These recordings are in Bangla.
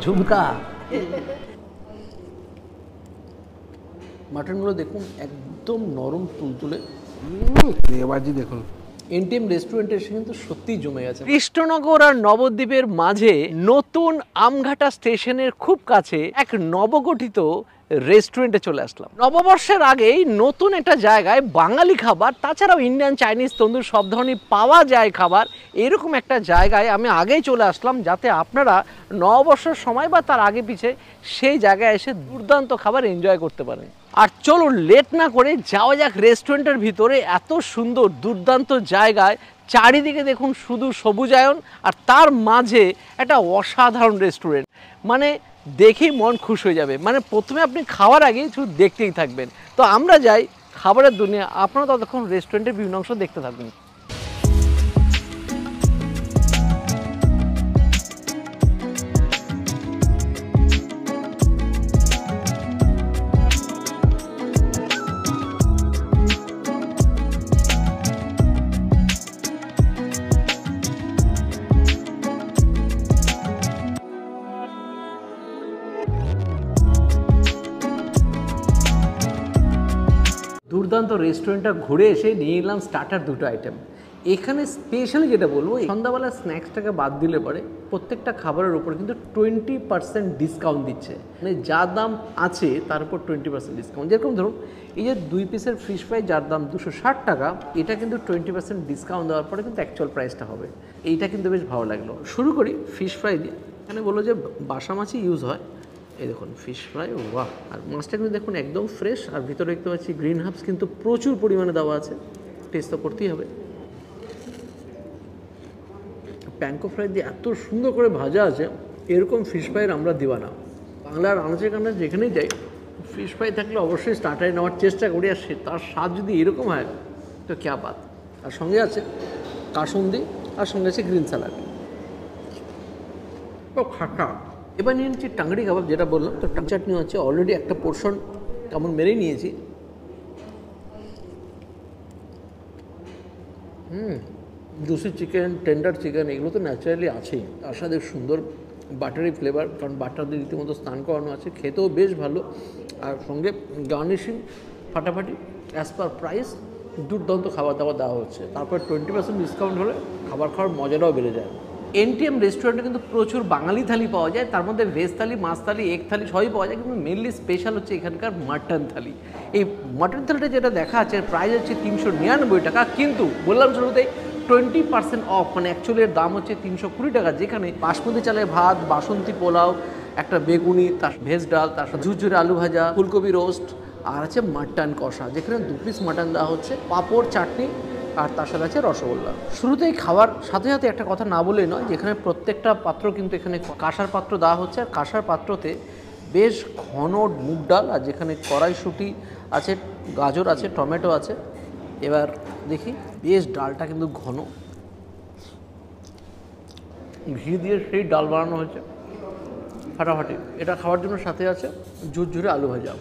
ঝুমকা মাটনগুলো দেখুন একদম নরম তুলতুলে। এবারজি দেখুন এনটিএম রেস্টুরেন্টের এসে কিন্তু সত্যিই জমে গেছে। কৃষ্ণনগর আর নবদ্বীপের মাঝে নতুন আমঘাটা স্টেশনের খুব কাছে এক নবগঠিত রেস্টুরেন্টে চলে আসলাম। নববর্ষের আগেই নতুন একটা জায়গায় বাঙালি খাবার, তাছাড়াও ইন্ডিয়ান, চাইনিজ, তন্দুর সব ধরনের পাওয়া যায় খাবার, এরকম একটা জায়গায় আমি আগেই চলে আসলাম যাতে আপনারা নববর্ষের সময় বা তার আগে পিছে সেই জায়গায় এসে দুর্দান্ত খাবার এনজয় করতে পারেন। আর চলুন লেট না করে যাওয়া যাক রেস্টুরেন্টের ভিতরে। এত সুন্দর দুর্দান্ত জায়গায়, চারিদিকে দেখুন শুধু সবুজায়ন, আর তার মাঝে একটা অসাধারণ রেস্টুরেন্ট, মানে দেখেই মন খুশ হয়ে যাবে। মানে প্রথমে আপনি খাওয়ার আগে শুধু দেখতেই থাকবেন। তো আমরা যাই খাবারের দুনিয়া, আপনারা ততক্ষণ রেস্টুরেন্টের বিভিন্ন অংশ দেখতে থাকবেন। দুর্দান্ত রেস্টুরেন্টটা ঘুরে এসে নিয়ে নিলাম স্টার্টার দুটো আইটেম। এখানে স্পেশালি যেটা বলবো, সন্ধ্যাবেলা স্ন্যাক্সটাকে বাদ দিলে পরে প্রত্যেকটা খাবারের উপর কিন্তু 20% ডিসকাউন্ট দিচ্ছে। মানে যা দাম আছে তার উপর 20% ডিসকাউন্ট। যেরকম ধরুন এই যে 2 পিসের ফিশ ফ্রাই যার দাম 260 টাকা, এটা কিন্তু 20% ডিসকাউন্ট দেওয়ার পরে কিন্তু অ্যাকচুয়াল প্রাইসটা হবে। এইটা কিন্তু বেশ ভালো লাগলো। শুরু করি ফিশ ফ্রাই দিয়ে। এখানে বললো যে বাসা মাছই ইউজ হয়। এই দেখুন ফিশ ফ্রাই, ওয়াহ! আর মাছটা কিন্তু দেখুন একদম ফ্রেশ, আর ভিতরে দেখতে পাচ্ছি গ্রিন হার্বস কিন্তু প্রচুর পরিমাণে দেওয়া আছে। টেস্ট তো করতেই হবে। প্যাঙ্কো ফ্রাই দিয়ে এত সুন্দর করে ভাজা আছে, এরকম ফিশ ফ্রাইয়ের আমরা দিওয়ানা। বাংলার আনাচে কানাচে যেখানেই যাই ফিশ ফ্রাই থাকলে অবশ্যই স্টার্টারে নেওয়ার চেষ্টা করি, আর তার স্বাদ যদি এরকম হয় তো ক্যা বাত। আর সঙ্গে আছে কাসুন্দি, আর সঙ্গে আছে গ্রিন স্যালাড। ও খাটা। এবার নিয়ে নিচ্ছি টাংড়ি কাবাব, যেটা বললাম। তো টাং চাটনি হচ্ছে অলরেডি একটা পোর্শন কেমন মেরেই নিয়েছি। জুসি চিকেন, টেন্ডার চিকেন, এগুলো তো ন্যাচারালি আছেই। তার সাথে সুন্দর বাটারি ফ্লেভার, কারণ বাটার দিয়ে রীতিমতো স্নান করানো আছে। খেতেও বেশ ভালো, আর সঙ্গে গার্নিশিং ফাটাফাটি। অ্যাজ পার প্রাইস দুর্দান্ত খাবার দাবার দেওয়া হচ্ছে। তারপর 20% ডিসকাউন্ট হলে খাবার খাওয়ার মজাটাও বেড়ে যায়। এনটিএম রেস্টুরেন্টে কিন্তু প্রচুর বাঙালি থালি পাওয়া যায়, তার মধ্যে ভেজ থালি, মাছ থালি, এগ থালি সবই পাওয়া যায়, কিন্তু মেনলি স্পেশাল হচ্ছে এখানকার মাটন থালি। এই মাটন থালিটা যেটা দেখা আছে প্রাইস হচ্ছে 399 টাকা, কিন্তু বললাম শুরুতেই 20% অফ, মানে অ্যাকচুয়ালি এর দাম হচ্ছে 320 টাকা। যেখানে বাসমতি চালের ভাত, বাসন্তী পোলাও, একটা বেগুনি, তার ভেজ ডাল, তার সাথে ঝুরঝুরে আলু ভাজা, ফুলকপি রোস্ট, আর আছে মাটন কষা, যেখানে 2 পিস মাটন দেওয়া হচ্ছে, পাঁপড়, চাটনি, আর তার সাথে আছে রসগোল্লা। শুরুতেই খাওয়ার সাথে সাথে একটা কথা না বলেই নয়, যেখানে প্রত্যেকটা পাত্র কিন্তু এখানে কাঁসার পাত্র দেওয়া হচ্ছে, আর কাঁসার পাত্রতে বেশ ঘন মুগ ডাল, আর যেখানে কড়াইশুঁটি আছে, গাজর আছে, টমেটো আছে। এবার দেখি, বেশ ডালটা কিন্তু ঘন, ঘি দিয়ে সেই ডাল বানানো হয়েছে, ফাটাফাটি। এটা খাওয়ার জন্য সাথে আছে ঝুরঝুরে আলু ভাজা,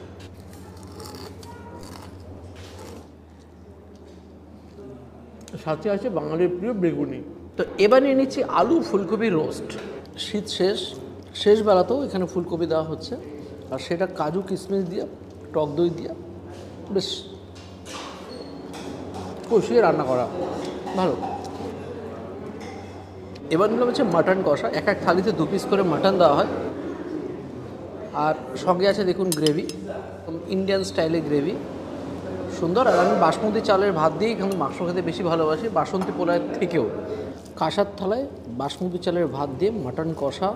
সাথে আছে বাঙালির প্রিয় বেগুনি। তো এবার নিয়ে নিচ্ছি আলু ফুলকপি রোস্ট। শীত শেষ বেলাতেও এখানে ফুলকপি দেওয়া হচ্ছে, আর সেটা কাজু কিশমিশ দিয়ে, টক দই দিয়ে বেশ কষিয়ে রান্না করা, ভালো। এবার নিলাম হচ্ছে মাটন কষা। এক থালিতে 2 পিস করে মাটন দেওয়া হয়, আর সঙ্গে আছে দেখুন গ্রেভি, ইন্ডিয়ান স্টাইলে গ্রেভি, সুন্দর। আর আমি বাসমতি চালের ভাত দিয়েই কিন্তু মাংস খেতে বেশি ভালোবাসি, বাসন্তী পোলাওয়ের থেকেও। কাঁসার থালায় বাসমতি চালের ভাত দিয়ে মাটন কষা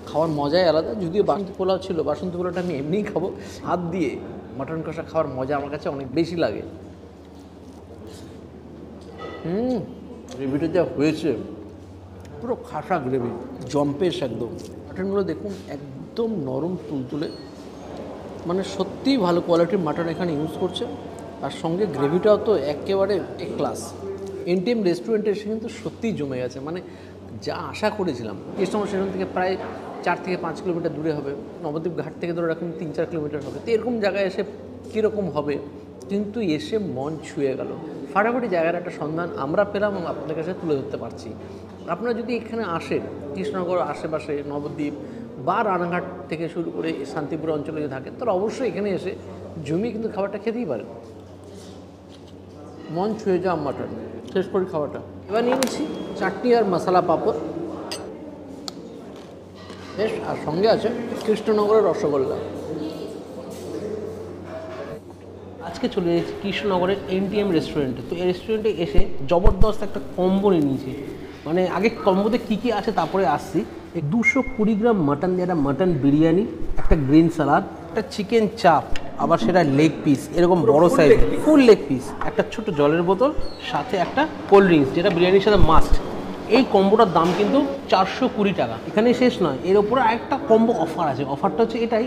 খাওয়ার মজাই আলাদা। যদিও বাসন্তী পোলাও ছিল, বাসন্তী পোলাওটা আমি এমনিই খাবো, হাত দিয়ে মাটন কষা খাওয়ার মজা আমার কাছে অনেক বেশি লাগে। গ্রেভিটা যা হয়েছে, পুরো খাসা গ্রেভি, জম্পেশ একদম। মাটনগুলো দেখুন একদম নরম তুলতুলে, মানে সত্যিই ভালো কোয়ালিটির মাটন এখানে ইউজ করছে, আর সঙ্গে গ্রেভিটাও তো একেবারে এক ক্লাস। এনটিএম রেস্টুরেন্টে এসে কিন্তু সত্যিই জমে গেছে, মানে যা আশা করেছিলাম। কৃষ্ণনগর স্টেশন থেকে প্রায় 4 থেকে 5 কিলোমিটার দূরে হবে, নবদ্বীপ ঘাট থেকে ধরে এরকম 3-4 কিলোমিটার হবে। তো এরকম জায়গায় এসে কীরকম হবে, কিন্তু এসে মন ছুঁয়ে গেল। ফাটাফাটি জায়গার একটা সন্ধান আমরা পেলাম এবং আপনাদের কাছে তুলে ধরতে পারছি। আপনারা যদি এখানে আসেন, কৃষ্ণনগর আশেপাশে, নবদ্বীপ বা রানাঘাট থেকে শুরু করে শান্তিপুর অঞ্চলে যদি থাকেন তারা অবশ্যই এখানে এসে জমিয়ে কিন্তু খাবারটা খেতেই পারেন। মন ছুঁয়ে যাওয়া মাটন, শেষ করি খাওয়াটা। এবার নিয়ে নিচ্ছি চাটনি আর মশলা পাঁপড় বেশ, আর সঙ্গে আছে কৃষ্ণনগরের রসগোল্লা। আজকে চলে এসেছি কৃষ্ণনগরের NTM রেস্টুরেন্টে। তো এই রেস্টুরেন্টে এসে জবরদস্ত একটা কম্বো নিয়ে নিয়েছি। মানে আগে কম্বোতে কী কী আছে তারপরে আসছি। 220 গ্রাম মাটন দিয়ে একটা মাটন বিরিয়ানি, একটা গ্রিন সালাদ, একটা চিকেন চাপ, আবার সেটা লেগ পিস এরকম বড় সাইজ ফুল লেগ পিস, একটা ছোট জলের বোতল, সাথে একটা কোল্ড ড্রিঙ্কস যেটা বিরিয়ানির সাথে মাস্ট। এই কম্বোটার দাম কিন্তু 420 টাকা। এখানে শেষ নয়, এর উপরে আরেকটা কম্বো অফার আছে। অফারটা হচ্ছে এটাই,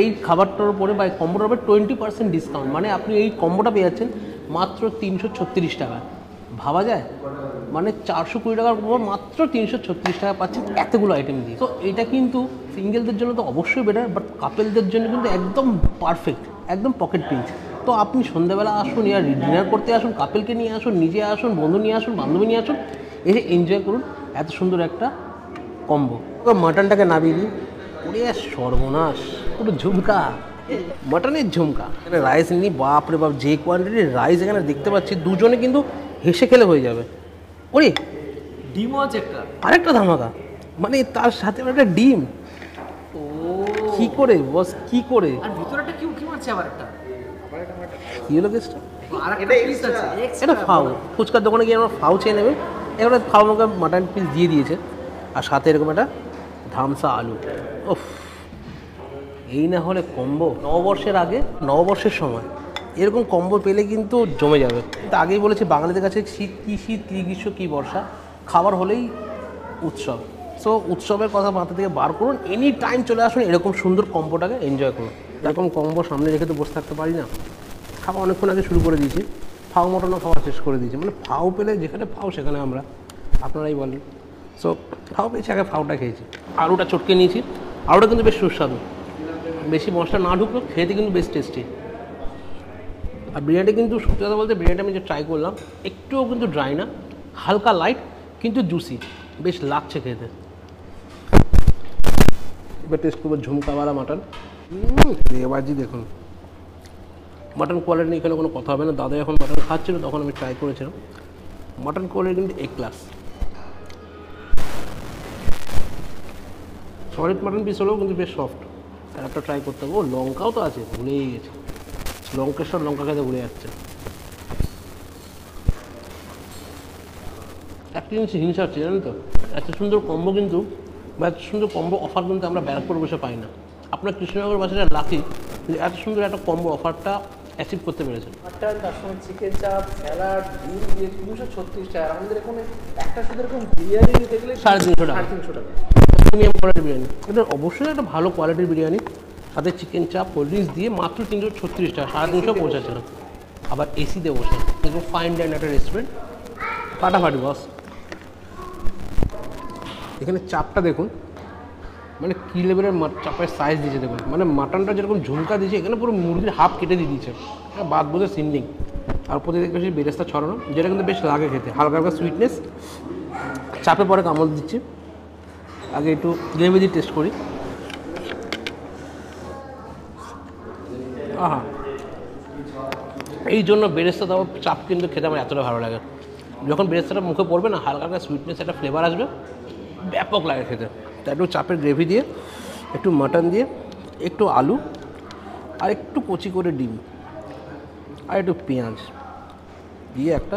এই খাবারটার উপরে বা এই কম্বোটার উপরে 20% ডিসকাউন্ট। মানে আপনি এই কম্বোটা পেয়ে যাচ্ছেন মাত্র 336 টাকা। ভাবা যায়, মানে 420 টাকার উপর মাত্র 336 টাকা পাচ্ছেন এতগুলো আইটেম দিয়ে। তো এটা কিন্তু সিঙ্গেলদের জন্য তো অবশ্যই বেটার, বাট কাপেলদের জন্য কিন্তু একদম পারফেক্ট, একদম পকেট পিঞ্চ। তো আপনি সন্ধ্যাবেলা আসুন, ইয়ার ডিনার করতে আসুন, কাপেলকে নিয়ে আসুন, নিজে আসুন, বন্ধু নিয়ে আসুন, বান্ধবী নিয়ে আসুন, এসে এনজয় করুন এত সুন্দর একটা কম্বো। তো মাটনটাকে নামিয়ে দিই, ওরে সর্বনাশ, পুরো ঝুমকা, মাটনের ঝুমকা। এখানে রাইস নিই, বাপরে বাপ, যে কোয়ান্টিটির রাইস এখানে দেখতে পাচ্ছি, দুজনে কিন্তু হেসে খেলে হয়ে যাবে। ওরে ডিমও আছে একটা, আরেকটা ধামাকা, মানে তার সাথে আবার একটা ডিম। ও কি করে বস, কি করে, আর ভিতরে একটা কি মারছে আবার একটা, কি হলো কেসটা? আর একটা পিস আছে এটা ফাউ, ফুচকার দোকানে গিয়ে আমরা ফাউ চেয়ে নেবেন। এবারে ফাউ আমাকে মাটন পিস দিয়ে দিয়েছে, আর সাথে এরকম একটা ধামসা আলু। ওফ, এই না হলে কম্বো। নববর্ষের আগে, নববর্ষের সময় এরকম কম্বো পেলে কিন্তু জমে যাবে। কিন্তু আগেই বলেছি বাঙালিদের কাছে শীত, কী গ্রীষ্ম, কী বর্ষা, খাবার হলেই উৎসব। সো উৎসবের কথা মাথা থেকে বার করুন, এনি টাইম চলে আসুন, এরকম সুন্দর কম্বোটাকে এনজয় করুন। এরকম কম্বো সামনে রেখে তো বসে থাকতে পারি না। খাওয়া অনেকক্ষণ আগে শুরু করে দিয়েছি, ফাউ মটনও খাওয়া শেষ করে দিয়েছি। মানে ফাউ পেলে যেখানে ফাউ সেখানে আমরা, আপনারাই বলেন। সো ফাউ পেয়েছি, আগে ফাউটা খেয়েছি। আলুটা চটকে নিয়েছি, আলুটা কিন্তু বেশ সুস্বাদু, বেশি মশলা না ঢুকলেও খেতে কিন্তু বেশ টেস্টি। আর বিরিয়ানিটা কিন্তু সত্যি কথা বলতে, বিরিয়ানিটা আমি যে ট্রাই করলাম একটুও কিন্তু ড্রাই না, হালকা লাইট কিন্তু জুসি, বেশ লাগছে খেতে। এবার টেস্ট করবো ঝুমকাওয়ালা মাটন। এবারজি দেখুন, মাটন কোয়ালিটি নিয়ে এখানে কোনো কথা হবে না। দাদা যখন মাটন খাচ্ছিল তখন আমি ট্রাই করেছিলাম, মাটন কোয়ালিটি কিন্তু এ ক্লাস। সলিড মাটন পিস হলেও কিন্তু বেশ সফট। আর একটা ট্রাই করতে হবে। ও লঙ্কাও তো আছে, ভুলেই গেছে, লঙ্কেশ্বর লঙ্কা খেতে ভুলে যাচ্ছে। একটা জিনিস হিংসা হচ্ছে জানেন তো, এত সুন্দর কম্বো কিন্তু, বা এত সুন্দর কম্বো অফার কিন্তু আমরা ব্যারাকপুর বসে পাই না। আপনার কৃষ্ণনগর বাসীরা লাকি যে এত সুন্দর একটা কম্বো অফারটা অ্যাচিভ করতে পেরেছেন। মাটন, তার সঙ্গে চিকেন চাপ, স্যালাড, ডিম দিয়ে 336 টাকা। আমাদের এখানে একটা শুধু এরকম বিরিয়ানি নিতে গেলে 350 টাকা, 350 টাকা। প্রিমিয়াম কোয়ালিটির বিরিয়ানি। এটা অবশ্যই একটা ভালো কোয়ালিটির বিরিয়ানি, সাথে চিকেন চাপ, কোল্ড ড্রিঙ্কস দিয়ে মাত্র 336 টাকা, 350 পৌঁছাচ্ছিলাম। আবার এসিতে বসে, একদম ফাইন ডাইন একটা রেস্টুরেন্ট, ফাটাফাটি বস। এখানে চাপটা দেখুন, মানে কী লেভেলের চাপের সাইজ দিয়েছে দেখুন। মানে মাটনটা যেরকম ঝুমকা দিয়েছে, এখানে পুরো মুরগির হাফ কেটে দিয়ে দিয়েছে, বাদ বোঝে সিন্ডিং। আর প্রতি দেখতে পাচ্ছি বেরেস্তা ছড়ানো, যেটা কিন্তু বেশ লাগে খেতে, হালকা হালকা সুইটনেস, চাপে পরে কামড় দিচ্ছে। আগে একটু গ্রেভি দিয়ে টেস্ট করি। আহা, এই জন্য বেরেস্তা দেওয়া চাপ কিন্তু খেতে আমার এতটা ভালো লাগে। যখন বেরেস্তাটা মুখে পড়বে না, হালকা হালকা সুইটনেস একটা ফ্লেভার আসবে, ব্যাপক লাগে খেতে। তাই একটু চাপের গ্রেভি দিয়ে, একটু মাটন দিয়ে, একটু আলু, আর একটু কচি করে ডিম, আর একটু পেঁয়াজ দিয়ে একটা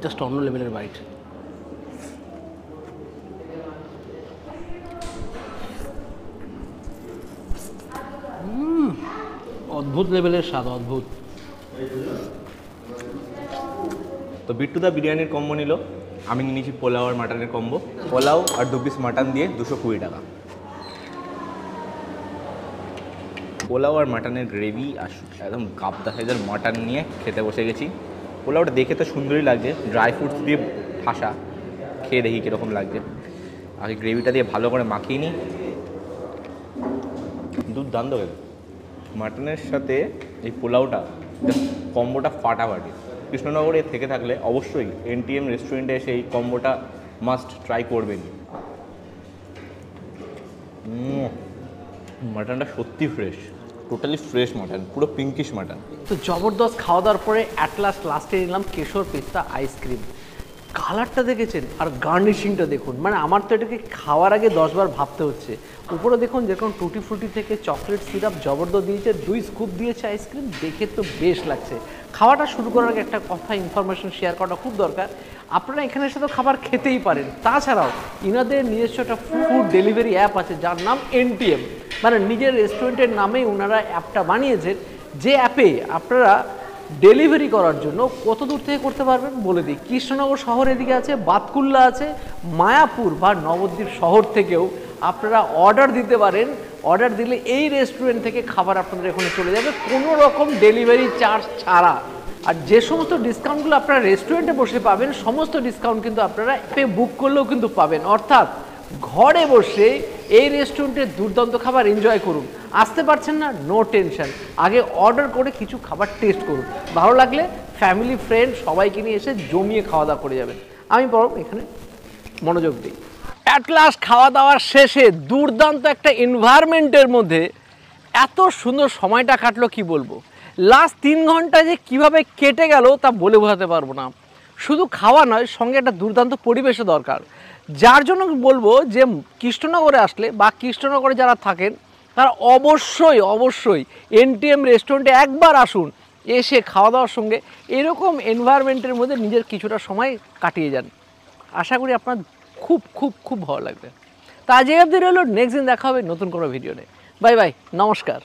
জাস্ট অন্য লেভেলের বাইট। অদ্ভুত লেভেলের স্বাদ, অদ্ভুত। তো বিট্টুদা বিরিয়ানির কম্বো নিল, আমি নিয়েছি পোলাও আর মাটনের কম্বো। পোলাও আর 2 পিস মাটন দিয়ে 220 টাকা। পোলাও আর মাটনের গ্রেভি আর একদম গাবদা সাইজের মাটন নিয়ে খেতে বসে গেছি। পোলাওটা দেখে তো সুন্দরই লাগছে, ড্রাই ফ্রুটস দিয়ে ঠাসা, খেয়ে দেখি কীরকম লাগছে। আগে গ্রেভিটা দিয়ে ভালো করে মাখিয়ে নিই, দুর্দান্ত খেতে। মাটনের সাথে এই পোলাওটা কম্বোটা ফাটাফাটি। কৃষ্ণনগরে থেকে থাকলে অবশ্যই NTM রেস্টুরেন্টে এসে এই কম্বোটা মাস্ট ট্রাই করবেন। মাটনটা সত্যি ফ্রেশ, টোটালি ফ্রেশ মাটন, পুরো পিঙ্কিশ মাটন। তো জবরদস্ত খাওয়া দাওয়ার পরে লাস্টে নিলাম কেশর পিস্তা আইসক্রিম। কালারটা দেখেছেন আর গার্নিশিংটা দেখুন, মানে আমার তো এটাকে খাওয়ার আগে 10 বার ভাবতে হচ্ছে। উপরে দেখুন যেরকম টুটি ফ্রুটি থেকে চকলেট সিরাপ জবরদস্ত দিয়েছে, 2 স্কুপ দিয়েছে আইসক্রিম, দেখে তো বেশ লাগছে। খাওয়াটা শুরু করার আগে একটা কথা ইনফরমেশন শেয়ার করাটা খুব দরকার। আপনারা এখানে এসে তো খাবার খেতেই পারেন, তাছাড়াও ইনাদের নিজস্ব একটা ফুড ডেলিভারি অ্যাপ আছে যার নাম NTM, মানে নিজের রেস্টুরেন্টের নামেই ওনারা অ্যাপটা বানিয়েছেন, যে অ্যাপে আপনারা ডেলিভারি করার জন্য কত দূর থেকে করতে পারবেন বলে দিই। কৃষ্ণনগর শহর এদিকে আছে, বাতকুল্লা আছে, মায়াপুর বা নবদ্বীপ শহর থেকেও আপনারা অর্ডার দিতে পারেন। অর্ডার দিলে এই রেস্টুরেন্ট থেকে খাবার আপনাদের এখানে চলে যাবে কোনো রকম ডেলিভারি চার্জ ছাড়া। আর যে সমস্ত ডিসকাউন্টগুলো আপনারা রেস্টুরেন্টে বসে পাবেন, সমস্ত ডিসকাউন্ট কিন্তু আপনারা অ্যাপে বুক করলেও কিন্তু পাবেন। অর্থাৎ ঘরে বসে এই রেস্টুরেন্টের দুর্দান্ত খাবার এনজয় করুন। আসতে পারছেন না, নো টেনশন, আগে অর্ডার করে কিছু খাবার টেস্ট করুন, ভালো লাগলে ফ্যামিলি ফ্রেন্ড সবাইকে নিয়ে এসে জমিয়ে খাওয়া দাওয়া করে যাবেন। আমি বরং এখানে মনোযোগ দিই। অ্যাট লাস্ট খাওয়া দাওয়ার শেষে দুর্দান্ত একটা এনভায়রনমেন্টের মধ্যে এত সুন্দর সময়টা কাটলো কি বলবো। লাস্ট 3 ঘন্টা যে কিভাবে কেটে গেল তা বলে বোঝাতে পারবো না। শুধু খাওয়া নয়, সঙ্গে একটা দুর্দান্ত পরিবেশও দরকার। যার জন্য বলবো যে কৃষ্ণনগরে আসলে বা কৃষ্ণনগরে যারা থাকেন তারা অবশ্যই NTM রেস্টুরেন্টে একবার আসুন, এসে খাওয়া দাওয়ার সঙ্গে এরকম এনভায়রনমেন্টের মধ্যে নিজের কিছুটা সময় কাটিয়ে যান। আশা করি আপনার খুব খুব খুব ভালো লাগবে। তা আজ এই অবধি রইল, নেক্সট দিন দেখা হবে নতুন কোনো ভিডিও নিয়ে। বাই বাই, নমস্কার।